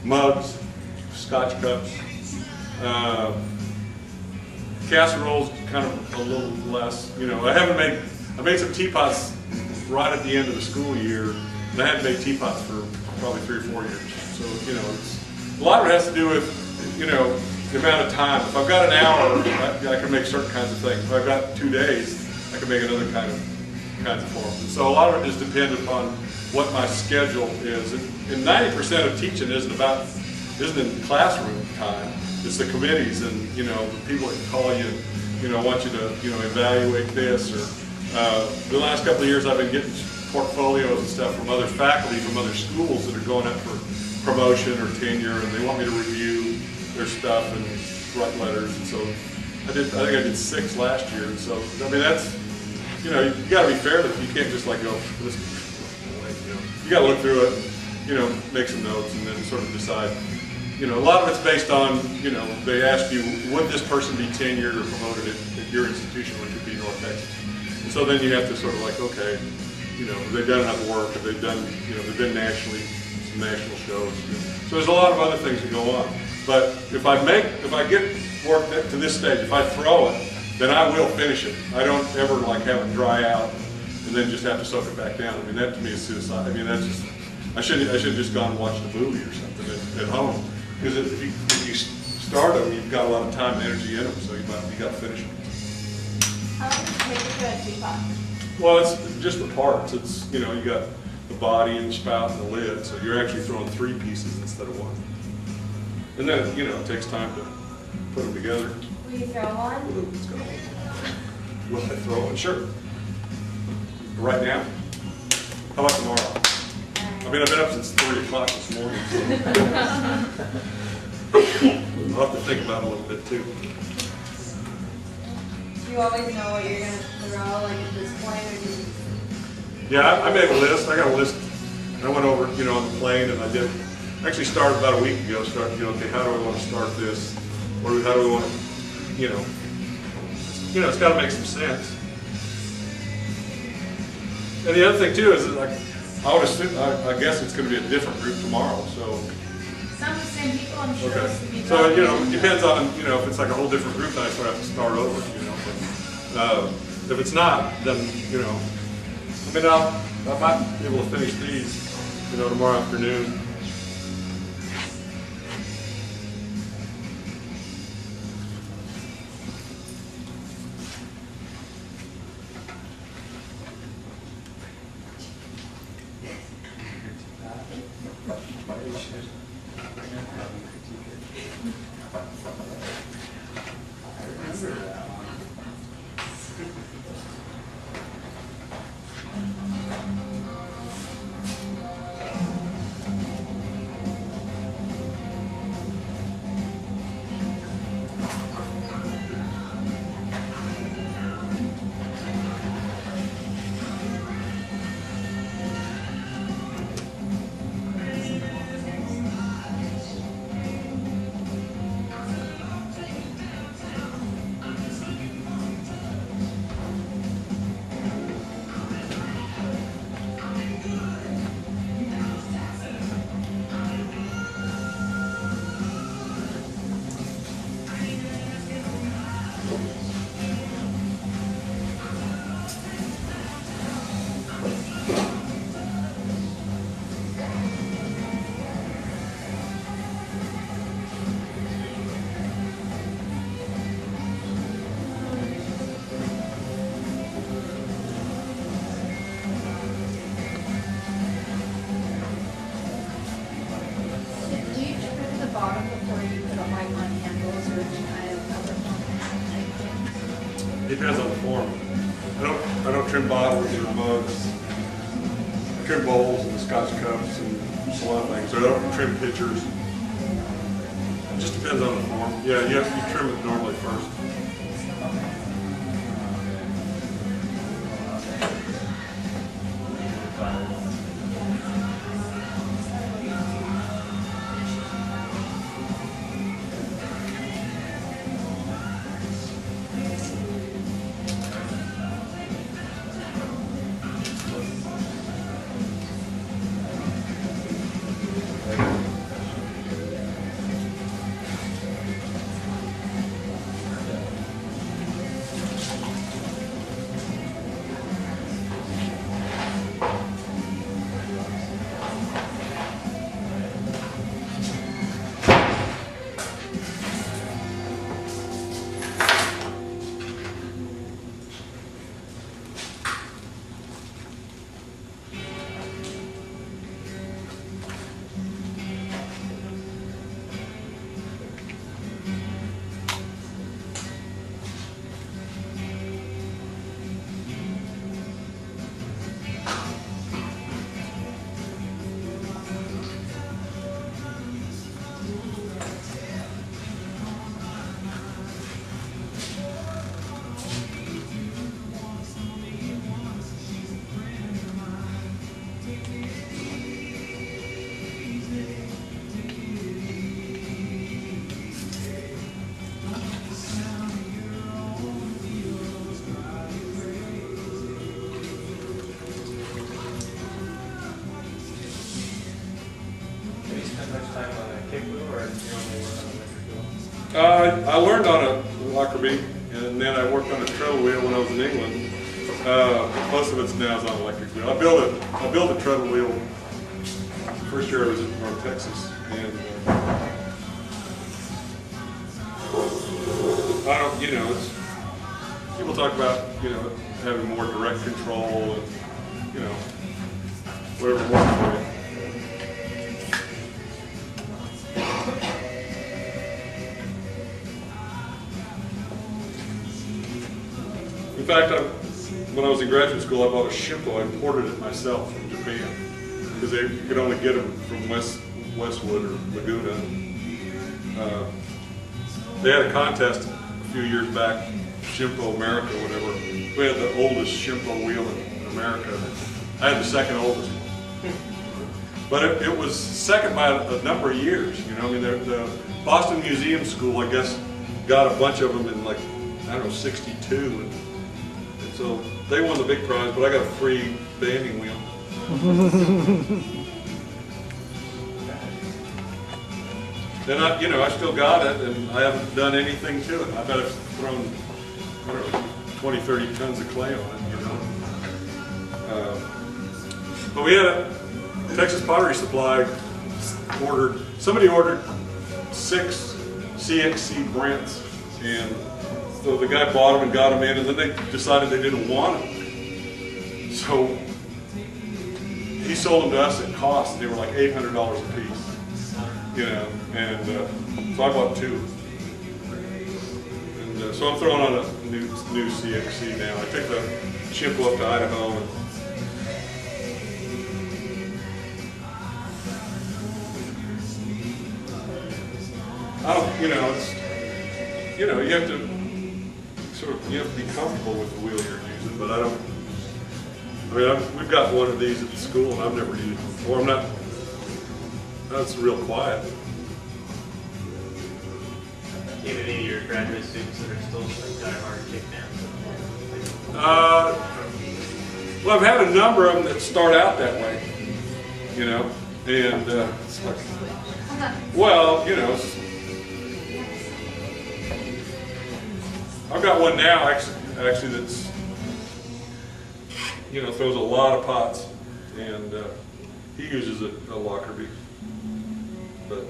mugs, scotch cups, casseroles, kind of a little less. You know, I made some teapots right at the end of the school year, and I hadn't made teapots for probably 3 or 4 years. So, you know, a lot of it has to do with, you know, the amount of time. If I've got an hour, I can make certain kinds of things. If I've got 2 days, I can make another kinds of forms. And so a lot of it is dependent upon what my schedule is. And 90% of teaching isn't in classroom time. It's the committees and, you know, the people that call you and, you know, want you to, you know, evaluate this. Or the last couple of years I've been getting portfolios and stuff from other faculty from other schools that are going up for promotion or tenure, and they want me to review their stuff and write letters. And so I think I did 6 last year. And so, I mean, that's, you know, you got to be fair to it. You can't just like go, listen, you know, you got to look through it, you know, make some notes, and then sort of decide. You know, a lot of it's based on, you know, they ask you, would this person be tenured or promoted at your institution, which would be North Texas? And so then you have to sort of like, okay, you know, have they done enough work? Have they done, you know, they've been nationally, some national shows. You know. So there's a lot of other things that go on. But if I get work to this stage, if I throw it, then I will finish it. I don't ever like have it dry out and then just have to soak it back down. I mean, that to me is suicide. I mean, that's just, I should have just gone and watched a movie or something at home. Because if you start them, you've got a lot of time and energy in them, so you got to finish them. How long does it take to do a teapot? Well, it's just the parts. It's, you know, you got the body and the spout and the lid, so you're actually throwing 3 pieces instead of 1. And then, you know, it takes time to put them together. Will you throw one? Will I throw one? Sure. Right now? How about tomorrow? I mean, I've been up since 3 o'clock this morning, so I'll have to think about it a little bit too. Do you always know what you're going to throw, like at this point, or do you? Yeah, I made a list. I got a list. I went over, you know, on the plane, and I actually started about a week ago. You know, okay, how do I want to start this? Or how do we want to, you know, it's got to make some sense. And the other thing too is that, like, I would assume, I guess it's going to be a different group tomorrow. So. Some of the same people, I'm sure. Okay. So, you know, it depends on, you know, if it's like a whole different group, then I sort of have to start over, you know. But, if it's not, then, you know, I mean, I might be able to finish these, you know, tomorrow afternoon. Depends on the form. I don't trim bottles or mugs. I trim bowls and scotch cups and a lot of things. So I don't trim pitchers. It just depends on the form. Yeah, you trim it normally first. I learned on a Lockerbie, and then I worked on a treadle wheel when I was in England. Most of it's now is on electric wheel. I built a treadle wheel first year I was in North Texas, and I don't, you know, it's people talk about, you know, having more direct control and, you know, whatever works for you. In fact, when I was in graduate school, I bought a Shimpo. I imported it myself from Japan because you could only get them from Westwood or Laguna. They had a contest a few years back, Shimpo America, whatever. We had the oldest Shimpo wheel in America. I had the second oldest one. But it was second by a number of years. You know, I mean, the Boston Museum School, I guess, got a bunch of them in like, I don't know, '62. And so they won the big prize, but I got a free banding wheel. And I still got it, and I haven't done anything to it. I bet I've thrown, I don't know, 20, 30 tons of clay on it, you know. But we had a Texas Pottery Supply somebody ordered 6 CXC Brents, and so the guy bought them and got them in, and then they decided they didn't want them. So he sold them to us at cost, and they were like $800 a piece. You know, and so I bought 2. And so I'm throwing on a new CXC now. I took the Shimpo up to Idaho. And I don't, you know, it's, you know, you have to be comfortable with the wheel you're using, but I mean, we've got one of these at the school, and I've never used it before. I'm not. That's real quiet. Do you have any of your graduate students that are still like kind of hard to kick down? Well, I've had a number of them that start out that way, you know, and it's like, well, you know, I've got one now actually that's, you know, throws a lot of pots, and he uses a Lockerbie. But